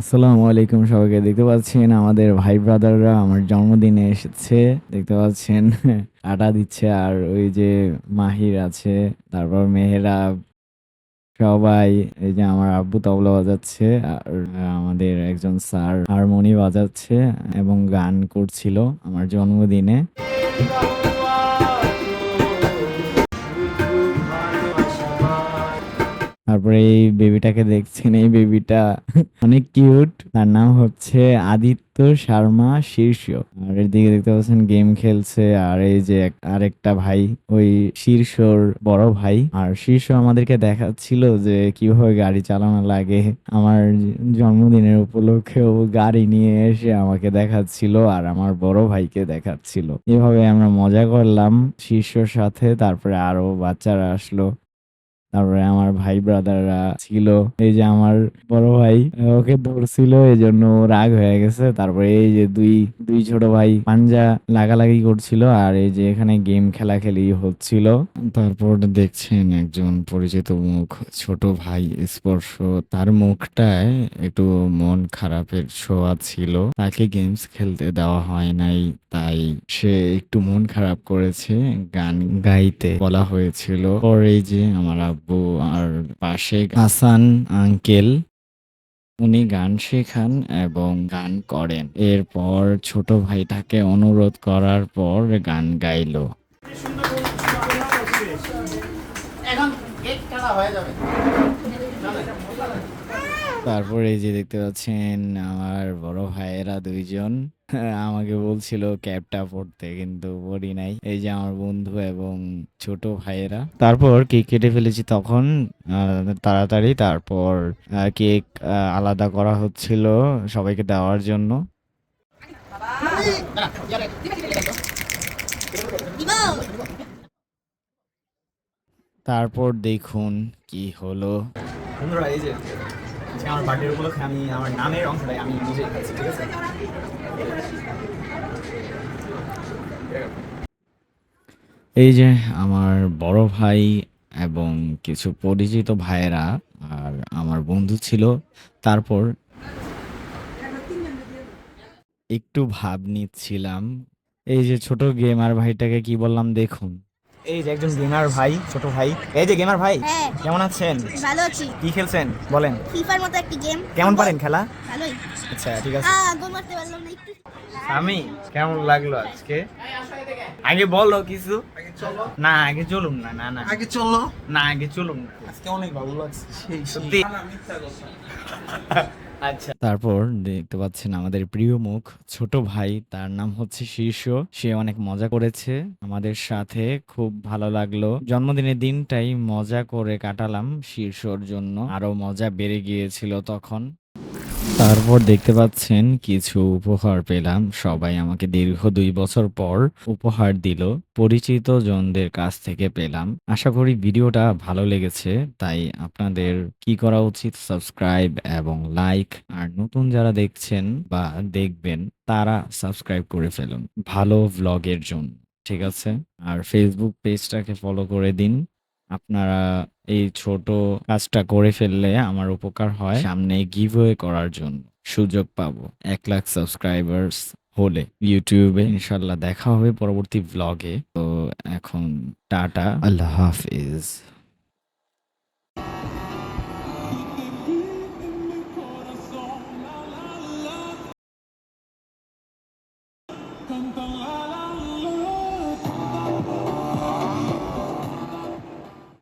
আসসালামু আলাইকুম সবাইকে। দেখতে পাচ্ছেন আমাদের ভাই ব্রাদাররা আমার জন্মদিনে এসেছে। দেখতে পাচ্ছেন আটা দিচ্ছে আর ওই যে মাহির আছে, তারপর মেহেরাব, সবাই। এই যে আমার আব্বু তবলা বাজাচ্ছে আর আমাদের একজন স্যার হারমোনি বাজাচ্ছে এবং গান করছিল আমার জন্মদিনে। তারপরে এই বেবিটাকে দেখছেন, এই বেবিটা অনেক কিউট। তার নাম হচ্ছে আদিত্য শর্মা শীর্ষ। আর এদিকে দেখতে পাচ্ছেন গেম খেলছে। আর এই যে আরেকটা ভাই, ওই শীর্ষর বড় ভাই। আর শীর্ষ আমাদেরকে দেখাচ্ছিল যে কিভাবে গাড়ি চালানো লাগে। আমার জন্মদিনের উপলক্ষে ও গাড়ি নিয়ে এসে আমাকে দেখাচ্ছিল আর আমার বড় ভাইকে দেখাচ্ছিল। এভাবে আমরা মজা করলাম শীর্ষর সাথে। তারপরে আরো বাচ্চারা আসলো, তারপরে আমার ভাই ব্রাদাররা ছিল। এই যে আমার বড় ভাই ওকে ধরছিল, এই জন্য ও রাগ হয়ে গেছে। তারপরে এই যে দুই দুই ছোট ভাই পাঞ্জা লাগালাগি করছিল আর এই যে এখানে গেম খেলাখেলি হচ্ছিল। তারপর দেখছেন একজন পরিচিত মুখ, ছোট ভাই স্পর্শ। তার মুখটায় একটু মন খারাপের ছোঁয়া ছিল। তাকে গেমস খেলতে দেওয়া হয় নাই, তাই সে একটু মন খারাপ করেছে। গান গাইতে বলা হয়েছিল। পরে যে আমার আব্বু আর পাশে হাসান আঙ্কেল, উনি গান শেখান এবং গান করেন। এরপর ছোট ভাইটাকে অনুরোধ করার পর গান গাইলো। তারপরে এই যে দেখতে পাচ্ছেন আমার বড় ভাইয়েরা দুইজন আমাকে বলছিল ক্যাপটা পড়তে, কিন্তু পড়ি নাই। এই যে আমার বন্ধু এবং ছোট ভাইয়েরা। তারপর কেক কেটে ফেলেছি তখন তাড়াতাড়ি। তারপর কেক আলাদা করা হচ্ছিল সবাইকে দেওয়ার জন্য। তারপর দেখুন কি হলো। বন্ধুরা, এই যে আজকে আমার বার্থডে উপলক্ষে আমি আমার নামের অংশটাই আমি নিজেই খাচ্ছি, ঠিক আছে? এই যে আমার বড় ভাই এবং কিছু পরিচিত ভাইয়েরা আর আমার বন্ধু ছিল। তারপর একটু ভাব নিচ্ছিলাম। এই যে ছোট গেমার ভাইটাকে কি বললাম দেখুন। এই যে একজন গেমার ভাই, ছোট ভাই। এই যে গেমার ভাই, হ্যাঁ, কেমন আছেন? ভালো আছি। কি খেলছেন বলেন? ফিফার মতো একটি গেম। কেমন পারেন খেলা? ভালোই। আচ্ছা, ঠিক আছে। গোল মারতে পারলাম না একটু। আমি কেমন লাগলো আজকে? আগে বলো কিছু। না আগে চলুন না, না না আগে চলো। না আগে চলুন না। আজকে অনেক ভালো লাগছে। সেই সত্যি। আচ্ছা, তারপর দেখতে পাচ্ছেন আমাদের প্রিয় মুখ, ছোট ভাই। তার নাম হচ্ছে শীর্ষ। সে অনেক মজা করেছে আমাদের সাথে, খুব ভালো লাগলো। জন্মদিনের দিনটাই মজা করে কাটালাম। শীর্ষর জন্য আরো মজা বেড়ে গিয়েছিল তখন। তারপর দেখতে পাচ্ছেন কিছু উপহার পেলাম। সবাই আমাকে দীর্ঘ ২ বছর পর উপহার দিল। পরিচিত জনদের কাছ থেকে পেলাম। আশা করি ভিডিওটা ভালো লেগেছে। তাই আপনাদের কি করা উচিত? সাবস্ক্রাইব এবং লাইক। আর নতুন যারা দেখছেন বা দেখবেন তারা সাবস্ক্রাইব করে ফেলুন ভালো ভ্লগের জন্য, ঠিক আছে? আর ফেসবুক পেজটাকে ফলো করে দিন। আপনারা এই ছোট কাজটা করে ফেললে আমার উপকার হয়। সামনে গিভওয়ে করার জন্য সুযোগ পাবো ১,০০,০০০ সাবস্ক্রাইবার্স হলে ইউটিউবে। ইনশাল্লাহ দেখা হবে পরবর্তী ভ্লগে। তো এখন টাটা, আল্লাহ হাফিজ। Canta